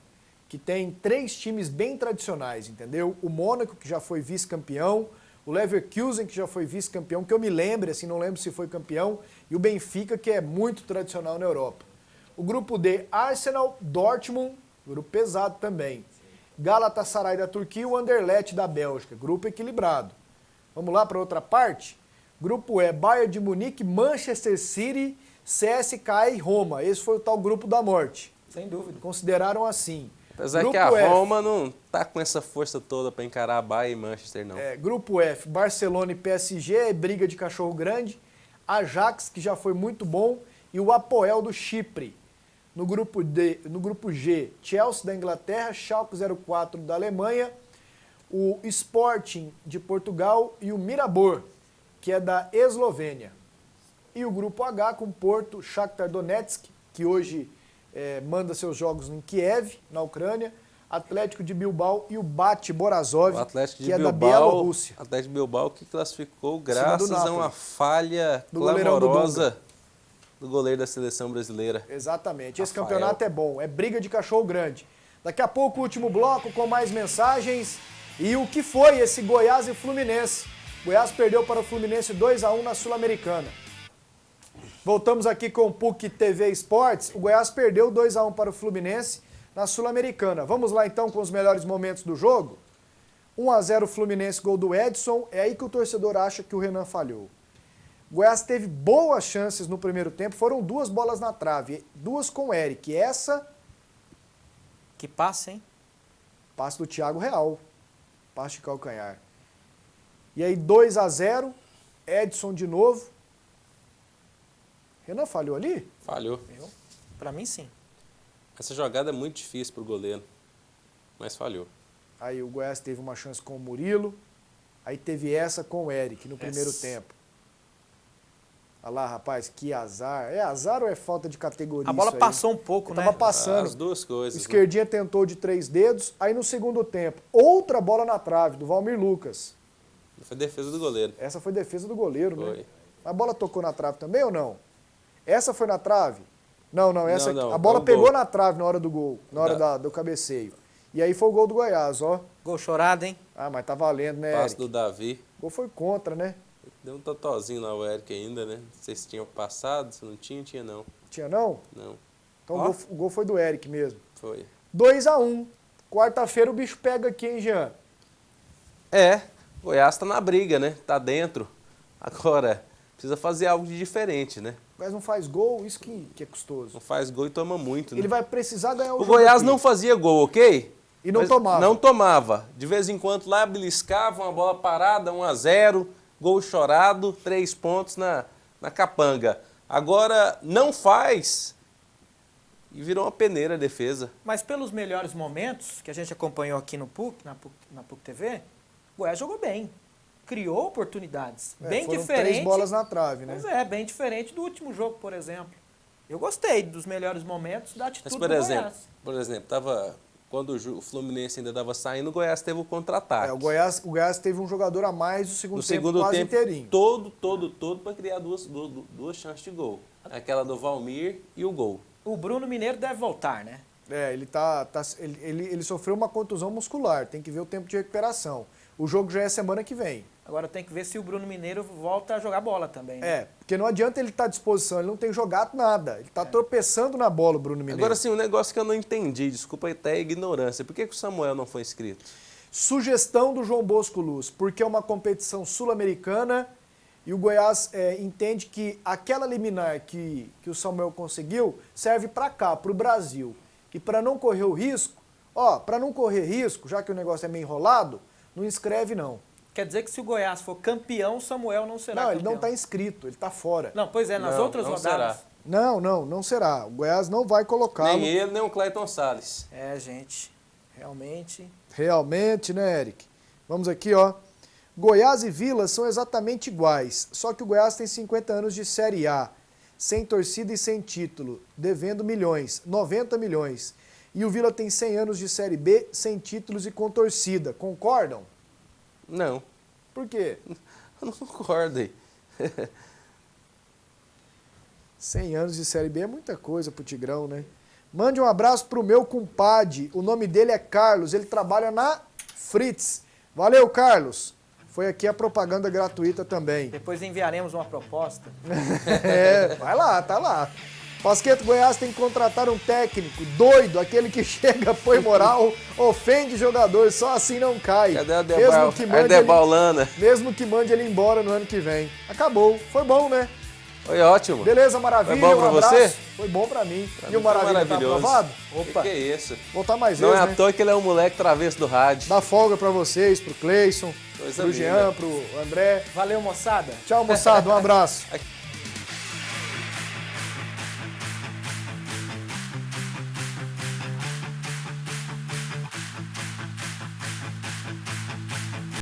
que tem 3 times bem tradicionais, entendeu? O Mônaco, que já foi vice-campeão, o Leverkusen, que já foi vice-campeão, que eu me lembre, assim, não lembro se foi campeão, e o Benfica, que é muito tradicional na Europa. O grupo D, Arsenal, Dortmund, grupo pesado também. Galatasaray da Turquia e o Anderlecht da Bélgica, grupo equilibrado. Vamos lá para outra parte? Grupo E, Bayern de Munique, Manchester City, CSKA e Roma. Esse foi o tal grupo da morte. Sem dúvida. Consideraram assim. Apesar grupo que a F, Roma não tá com essa força toda para encarar a Bayern e Manchester, não. Grupo F, Barcelona e PSG, briga de cachorro grande. Ajax, que já foi muito bom, e o Apoel do Chipre. No grupo G, Chelsea da Inglaterra, Schalke 04 da Alemanha, o Sporting de Portugal e o Mirabor, que é da Eslovênia. E o grupo H com Porto, Shakhtar Donetsk, que hoje manda seus jogos em Kiev, na Ucrânia, Atlético de Bilbao e o Bate Borazov, que é da Bielorrússia. Atlético de Bilbao que classificou graças a uma falha clamorosa do goleiro da seleção brasileira. Exatamente. Esse campeonato é bom, é briga de cachorro grande. Daqui a pouco o último bloco com mais mensagens. E o que foi esse Goiás e Fluminense? Goiás perdeu para o Fluminense 2-1 na Sul-Americana. Voltamos aqui com o PUC TV Esportes. O Goiás perdeu 2-1 para o Fluminense na Sul-Americana. Vamos lá então com os melhores momentos do jogo? 1-0 Fluminense, gol do Edson. É aí que o torcedor acha que o Renan falhou. O Goiás teve boas chances no primeiro tempo. Foram 2 bolas na trave. 2 com o Eric. Essa... Que passe, hein? Passe do Thiago Real. Passe de calcanhar. E aí 2-0. Edson de novo. Renan falhou ali? Falhou. Pra mim, sim. Essa jogada é muito difícil pro goleiro, mas falhou. Aí o Goiás teve uma chance com o Murilo, aí teve essa com o Eric no primeiro tempo. Olha lá, rapaz, que azar. É azar ou é falta de categoria? A bola passou um pouco, né? Tava passando. As duas coisas. O esquerdinha tentou de 3 dedos, aí no segundo tempo, outra bola na trave, do Valmir Lucas. Foi defesa do goleiro. Essa foi defesa do goleiro, foi, né? A bola tocou na trave também ou não? Essa foi na trave? Não, essa não, a bola pegou gol na trave na hora do gol, na hora do cabeceio. E aí foi o gol do Goiás, ó. Gol chorado, hein? Ah, mas tá valendo, né, Passe Eric? do Davi. O gol foi contra, né? Deu um totozinho lá o Eric ainda, né? Não sei se tinha passado, se não tinha, tinha não. Tinha não? Não. Então o gol foi do Eric mesmo. Foi. 2-1. Quarta-feira o bicho pega aqui, hein, Jean? Goiás tá na briga, né? Tá dentro. Agora, precisa fazer algo de diferente, né? O Goiás não faz gol, isso que é custoso. Não faz gol e toma muito, né? Ele vai precisar ganhar o jogo. O Goiás aqui. não fazia gol, ok? E não tomava. Não tomava. De vez em quando lá beliscava uma bola parada, 1-0, gol chorado, 3 pontos na capanga. Agora não faz E virou uma peneira a defesa. Mas pelos melhores momentos que a gente acompanhou aqui no PUC, na PUC TV, o Goiás jogou bem. Criou oportunidades. Bem foram diferente. 3 bolas na trave, né? Pois é, bem diferente do último jogo, por exemplo. Eu gostei dos melhores momentos da atitude Mas, do Goiás. por exemplo, quando o Fluminense ainda estava saindo, o Goiás teve o contra-ataque. O Goiás teve um jogador a mais no segundo tempo, quase inteirinho. Todo para criar duas chances de gol. Aquela do Valmir e o gol. O Bruno Mineiro deve voltar, né? Ele sofreu uma contusão muscular, tem que ver o tempo de recuperação. O jogo já é semana que vem. Agora tem que ver se o Bruno Mineiro volta a jogar bola também, né? Porque não adianta ele estar à disposição, ele não tem jogado nada. Ele está tropeçando na bola, o Bruno Mineiro. Agora sim, um negócio que eu não entendi, desculpa até a ignorância. Por que o Samuel não foi inscrito? Sugestão do João Bosco Luz, porque é uma competição sul-americana e o Goiás entende que aquela liminar que o Samuel conseguiu serve para cá, para o Brasil. E para não correr o risco, já que o negócio é meio enrolado, não inscreve não. Quer dizer que se o Goiás for campeão, o Samuel não será campeão? Não, ele não está inscrito, ele está fora. Não, pois é, nas outras rodadas. Será. Não será. O Goiás não vai colocá-lo. Nem ele, nem o Clayton Salles. Gente, realmente... Realmente, né, Eric? Vamos aqui, ó. Goiás e Vila são exatamente iguais, só que o Goiás tem 50 anos de Série A, sem torcida e sem título, devendo milhões, 90 milhões. E o Vila tem 100 anos de Série B, sem títulos e com torcida. Concordam? Não. Por quê? Eu não concordo aí. 100 anos de Série B é muita coisa pro Tigrão, né? Mande um abraço pro meu compadre. O nome dele é Carlos. Ele trabalha na Fritz. Valeu, Carlos. Foi aqui a propaganda gratuita também. Depois enviaremos uma proposta. Vai lá, tá lá. Pasqueto, Goiás tem que contratar um técnico doido, aquele que chega, põe moral, ofende jogador, só assim não cai. Cadê a Debaulana? Mesmo que mande ele embora no ano que vem. Acabou. Foi bom, né? Foi ótimo. Beleza, maravilha. Foi bom pra você? Foi bom pra mim. Pra e o Maravilha tá aprovado? Opa. Que é isso? Voltar mais não vezes, é à toa que ele é um moleque travesso do rádio. Dá folga pra vocês, pro Cleison, Coisa pro linda. Jean, pro André. Valeu, moçada. Tchau, moçada. Um abraço.